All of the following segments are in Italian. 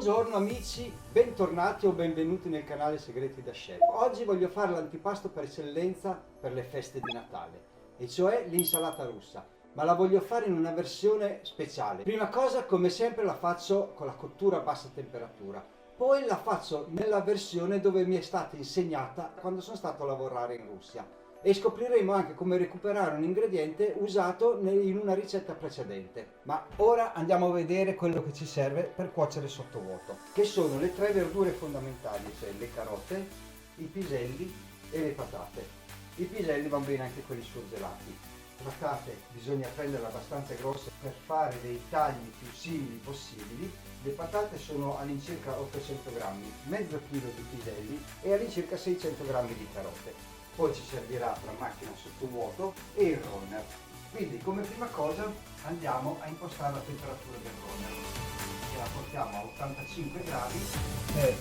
Buongiorno amici, bentornati o benvenuti nel canale Segreti da Chef. Oggi voglio fare l'antipasto per eccellenza per le feste di Natale, e cioè l'insalata russa, ma la voglio fare in una versione speciale. Prima cosa, come sempre, la faccio con la cottura a bassa temperatura, poi la faccio nella versione dove mi è stata insegnata quando sono stato a lavorare in Russia. E scopriremo anche come recuperare un ingrediente usato in una ricetta precedente. Ma ora andiamo a vedere quello che ci serve per cuocere sottovuoto, che sono le tre verdure fondamentali, cioè le carote, i piselli e le patate. I piselli vanno bene anche quelli surgelati. Le patate bisogna prenderle abbastanza grosse per fare dei tagli più simili possibili. Le patate sono all'incirca 800 grammi, mezzo chilo di piselli e all'incirca 600 grammi di carote. Poi ci servirà la macchina sottovuoto e il runner. Quindi come prima cosa andiamo a impostare la temperatura del runner, che la portiamo a 85 gradi. Per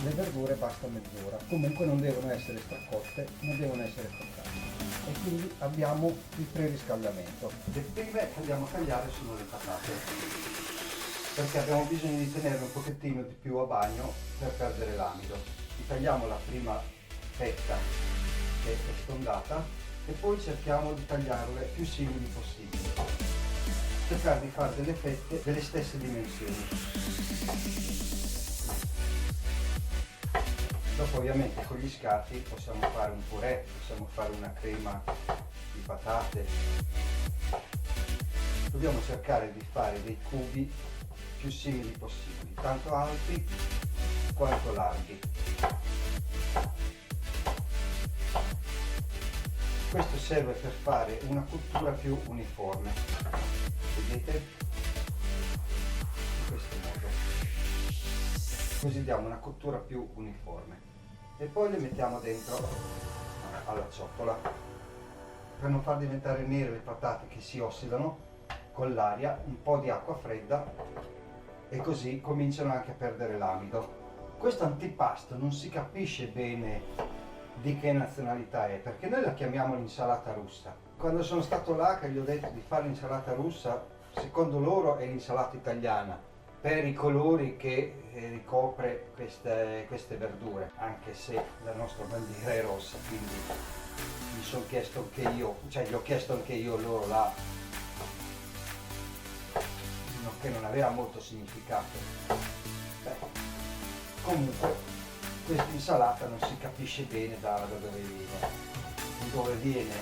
le verdure basta mezz'ora, comunque non devono essere stracotte, non devono essere croccate. E quindi abbiamo il preriscaldamento. Le prime che andiamo a tagliare sono le patate, perché abbiamo bisogno di tenerle un pochettino di più a bagno per perdere l'amido. Tagliamo la prima fetta che è stondata e poi cerchiamo di tagliarle più simili possibile, cercare di fare delle fette delle stesse dimensioni. Dopo ovviamente con gli scarti possiamo fare un purè, possiamo fare una crema di patate. Dobbiamo cercare di fare dei cubi più simili possibili, tanto alti quanto larghi. Questo serve per fare una cottura più uniforme, vedete? In questo modo. Così diamo una cottura più uniforme. E poi le mettiamo dentro alla ciotola. Per non far diventare nere le patate che si ossidano, con l'aria, un po' di acqua fredda, e così cominciano anche a perdere l'amido. Questo antipasto non si capisce bene di che nazionalità è, perché noi la chiamiamo l'insalata russa. Quando sono stato là che gli ho detto di fare l'insalata russa, secondo loro è l'insalata italiana, per i colori che ricopre queste verdure, anche se la nostra bandiera è rossa, quindi mi sono chiesto anche io, cioè gli ho chiesto anche io loro là, che non aveva molto significato. Comunque questa insalata non si capisce bene da dove viene. Di dove viene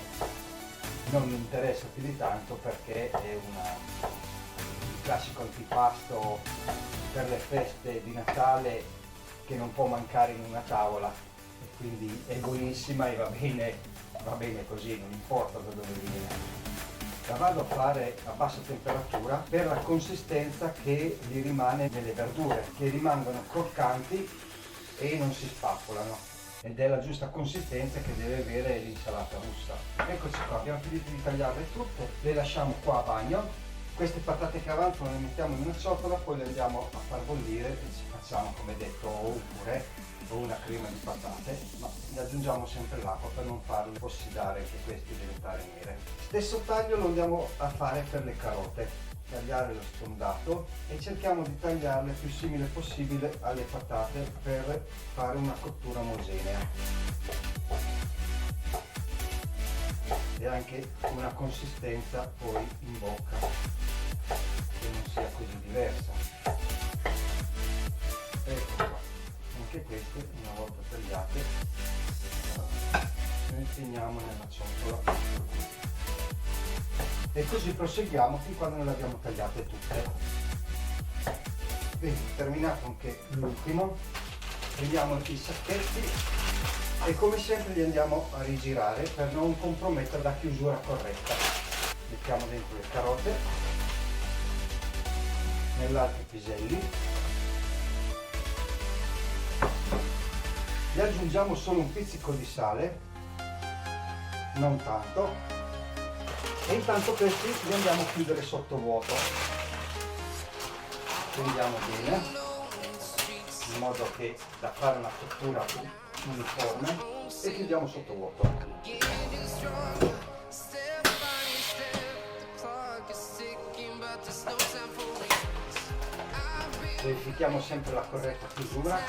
non mi interessa più di tanto, perché è il classico antipasto per le feste di Natale che non può mancare in una tavola, e quindi è buonissima e va bene così, non importa da dove viene. La vado a fare a bassa temperatura per la consistenza che gli rimane nelle verdure, che rimangono croccanti e non si spappolano, ed è la giusta consistenza che deve avere l'insalata russa. Eccoci qua, abbiamo finito di tagliarle tutte, le lasciamo qua a bagno. Queste patate che avanzano le mettiamo in una ciotola, poi le andiamo a far bollire e ci facciamo, come detto, o un purè o una crema di patate, ma ne aggiungiamo sempre l'acqua per non farle ossidare, che queste diventare nere. Stesso taglio lo andiamo a fare per le carote. Tagliare lo sfondato e cerchiamo di tagliarle più simile possibile alle patate per fare una cottura omogenea e anche una consistenza poi in bocca che non sia così diversa. Ecco qua, anche queste una volta tagliate le mettiamo nella ciotola. E così proseguiamo fin quando non le abbiamo tagliate tutte. Bene, terminato anche l'ultimo, prendiamo i sacchetti e come sempre li andiamo a rigirare per non compromettere la chiusura corretta. Mettiamo dentro le carote, nell'altro i piselli, gli aggiungiamo solo un pizzico di sale, non tanto. E intanto questi li andiamo a chiudere sottovuoto. Tendiamo bene, in modo che da fare una cottura uniforme, e chiudiamo sottovuoto. verifichiamo sempre la corretta chiusura,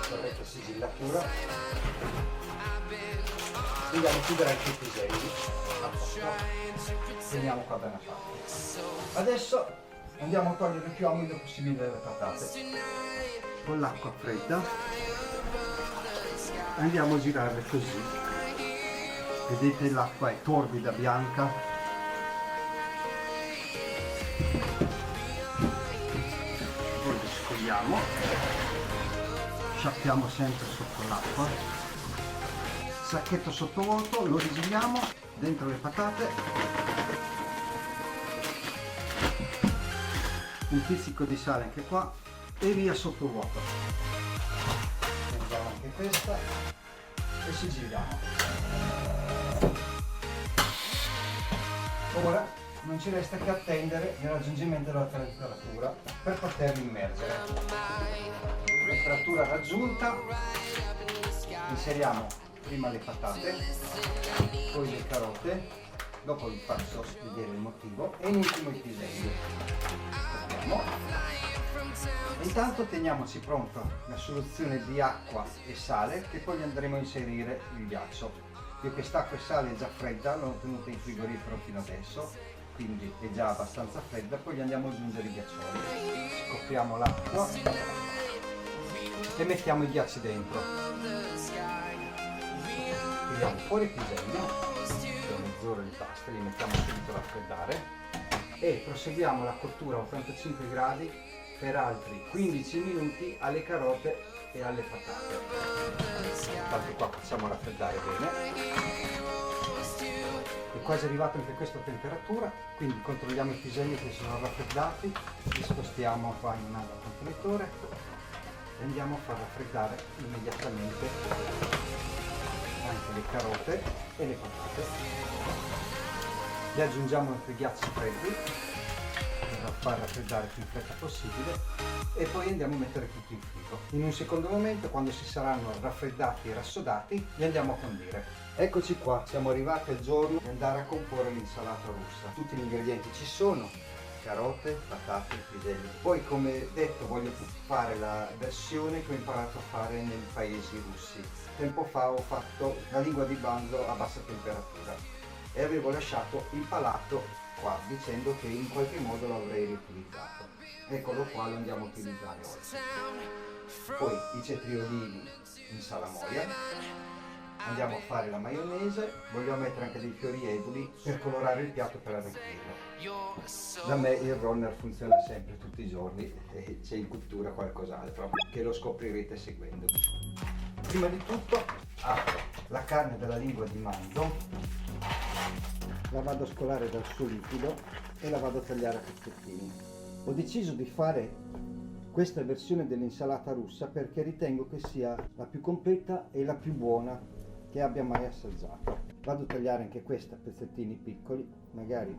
corretta sigillatura. Andiamo a chiudere anche i piselli. Teniamo qua da una parte. Adesso andiamo a togliere il più umido possibile delle patate. Con l'acqua fredda andiamo a girarle così. Vedete, l'acqua è torbida, bianca. Poi le scogliamo, sciacquiamo sempre sotto l'acqua. Sacchetto sottovuoto, lo rigiriamo dentro le patate. Un pizzico di sale anche qua e via sottovuoto. Prendiamo anche questa e sigilliamo. Ora non ci resta che attendere il raggiungimento della temperatura per poterli immergere. Temperatura raggiunta, inseriamo prima le patate, poi le carote, dopo vi faccio vedere il motivo, e in ultimo i piselli. Intanto teniamoci pronta la soluzione di acqua e sale, che poi andremo a inserire il ghiaccio. Io quest'acqua e sale è già fredda, l'ho tenuta in frigorifero fino adesso, quindi è già abbastanza fredda. Poi gli andiamo ad aggiungere i ghiaccioli. Scopriamo l'acqua e mettiamo i ghiacci dentro. Tiriamo fuori i piselli, per mezz'ora li basta, li mettiamo subito a raffreddare e proseguiamo la cottura a 85 gradi per altri 15 minuti alle carote e alle patate. Tanto qua facciamo raffreddare bene. È quasi arrivato anche questa temperatura, quindi controlliamo i piselli che sono raffreddati, li spostiamo qua in un altro contenitore e andiamo a far raffreddare immediatamente anche le carote e le patate. Le aggiungiamo anche i ghiacci freddi per far raffreddare più in fretta possibile e poi andiamo a mettere tutto in frigo. In un secondo momento, quando si saranno raffreddati e rassodati, li andiamo a condire. Eccoci qua, siamo arrivati al giorno di andare a comporre l'insalata russa. Tutti gli ingredienti ci sono: carote, patate, piselli. Poi, come detto, voglio fare la versione che ho imparato a fare nei paesi russi. Tempo fa ho fatto la lingua di banzo a bassa temperatura e avevo lasciato il palato qua dicendo che in qualche modo l'avrei riutilizzato. Eccolo qua, lo andiamo a utilizzare oggi. Poi i cetriolini in salamoia. Andiamo a fare la maionese, voglio mettere anche dei fiori eduli per colorare il piatto, per arricchirlo. Da me il runner funziona sempre, tutti i giorni, e c'è in cottura qualcos'altro che lo scoprirete seguendo. Prima di tutto apro la carne della lingua di manzo, la vado a scolare dal suo liquido e la vado a tagliare a pezzettini. Ho deciso di fare questa versione dell'insalata russa perché ritengo che sia la più completa e la più buona che abbia mai assaggiato. Vado a tagliare anche questa a pezzettini piccoli, magari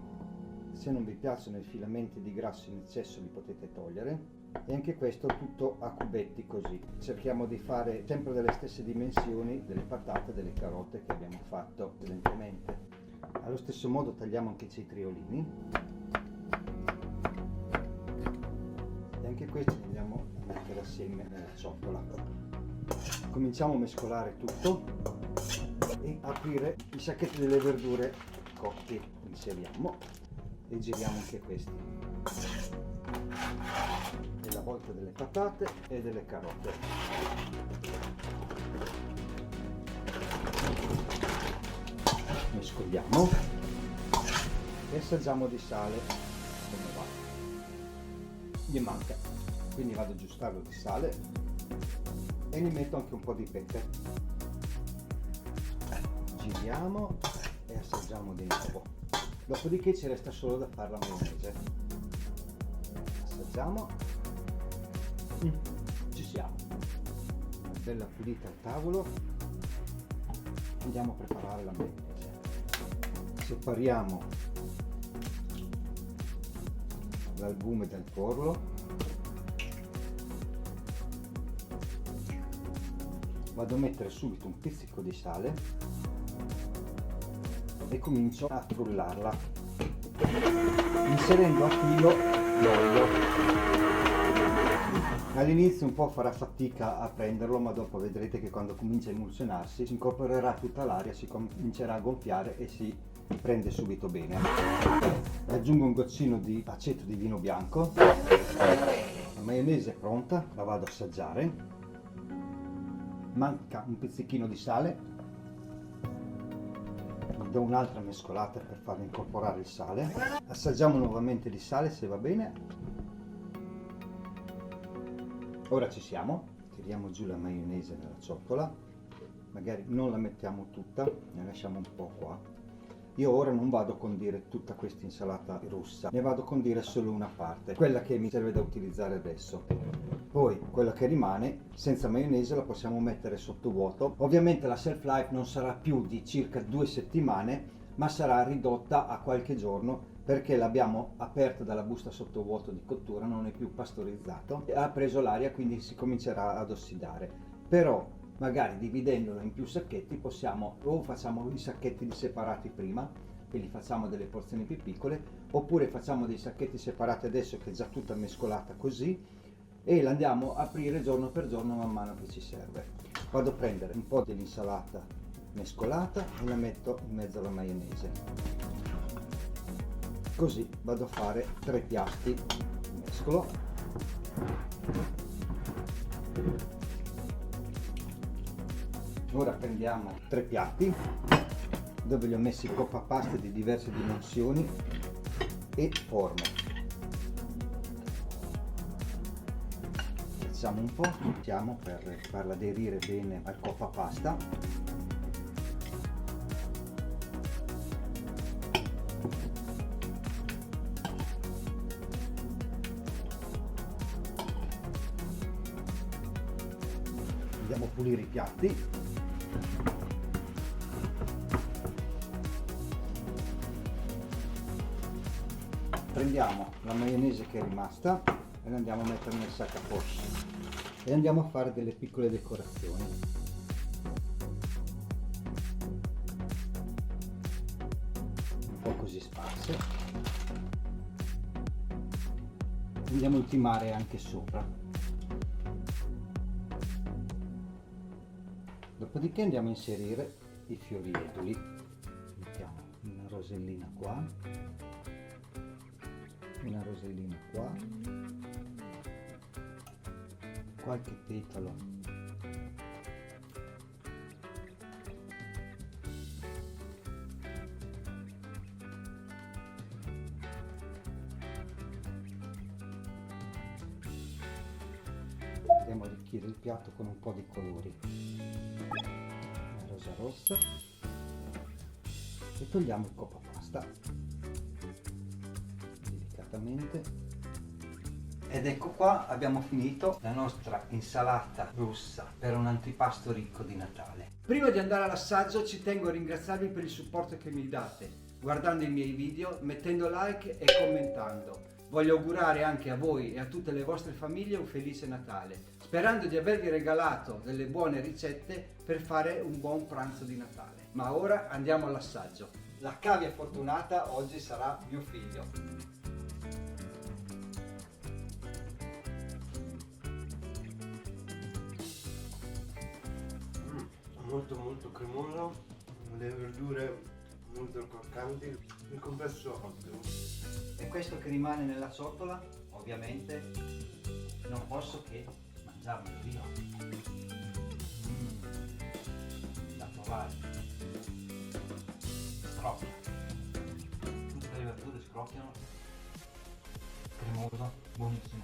se non vi piacciono i filamenti di grasso in eccesso li potete togliere, e anche questo tutto a cubetti così. Cerchiamo di fare sempre delle stesse dimensioni delle patate e delle carote che abbiamo fatto precedentemente. Allo stesso modo tagliamo anche i cetriolini e anche questi li andiamo a mettere assieme nella ciotola. Cominciamo a mescolare tutto e aprire i sacchetti delle verdure cotti. Inseriamo e giriamo anche questi, e la volta delle patate e delle carote. Mescoliamo e assaggiamo di sale come va. Gli manca, quindi vado ad aggiustarlo di sale e gli metto anche un po' di pepe. Giriamo e assaggiamo di nuovo. Dopodiché ci resta solo da fare la maionese. Assaggiamo. Ci siamo. Una bella pulita al tavolo. Andiamo a preparare la maionese. Separiamo l'albume dal tuorlo. Vado a mettere subito un pizzico di sale e comincio a frullarla inserendo a filo l'olio. All'inizio un po' farà fatica a prenderlo, ma dopo vedrete che quando comincia a emulsionarsi si incorporerà tutta l'aria, si comincerà a gonfiare e si prende subito bene. Aggiungo un goccino di aceto di vino bianco. La maionese è pronta, la vado a assaggiare. Manca un pizzichino di sale. Gli do un'altra mescolata per farle incorporare il sale. Assaggiamo nuovamente di sale se va bene. Ora ci siamo, tiriamo giù la maionese nella ciotola, magari non la mettiamo tutta, ne lasciamo un po' qua. Io ora non vado a condire tutta questa insalata russa, ne vado a condire solo una parte, quella che mi serve da utilizzare adesso. Poi quella che rimane, senza maionese, la possiamo mettere sottovuoto. Ovviamente la shelf life non sarà più di circa 2 settimane, ma sarà ridotta a qualche giorno, perché l'abbiamo aperta dalla busta sottovuoto di cottura, non è più pastorizzato, ha preso l'aria, quindi si comincerà ad ossidare. Però magari dividendolo in più sacchetti possiamo, o facciamo i sacchetti separati prima, quindi facciamo delle porzioni più piccole, oppure facciamo dei sacchetti separati adesso che è già tutta mescolata così, e la andiamo a aprire giorno per giorno man mano che ci serve. Vado a prendere un po' dell'insalata mescolata e la metto in mezzo alla maionese. Così vado a fare 3 piatti, mescolo. Ora prendiamo 3 piatti dove li ho messi coppa pasta di diverse dimensioni e forme. Facciamo un po', mettiamo per farla aderire bene al coppa pasta. Andiamo a pulire i piatti. Prendiamo la maionese che è rimasta e la andiamo a mettere nel sac à poche e andiamo a fare delle piccole decorazioni. Un po' così sparse. Andiamo a ultimare anche sopra. Dopodiché andiamo a inserire i fiori eduli. Mettiamo una rosellina qua, una rosellina qua, qualche petalo andiamo a arricchire il piatto con un po' di colori, la rosa rossa, e togliamo il coppa pasta delicatamente. Ed ecco qua, abbiamo finito la nostra insalata russa per un antipasto ricco di Natale. Prima di andare all'assaggio ci tengo a ringraziarvi per il supporto che mi date, guardando i miei video, mettendo like e commentando. Voglio augurare anche a voi e a tutte le vostre famiglie un felice Natale, sperando di avervi regalato delle buone ricette per fare un buon pranzo di Natale. Ma ora andiamo all'assaggio. La cavia fortunata oggi sarà mio figlio. Molto cremoso, le verdure molto croccanti, il complesso ottimo. E questo che rimane nella ciotola, ovviamente, non posso che mangiarmelo io. Da provare. Scroppia. Tutte le verdure scrocchiano. Cremoso, buonissimo.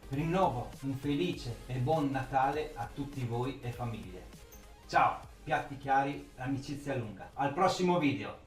Rinnovo un felice e buon Natale a tutti voi e famiglie. Ciao, piatti chiari, amicizia lunga. Al prossimo video!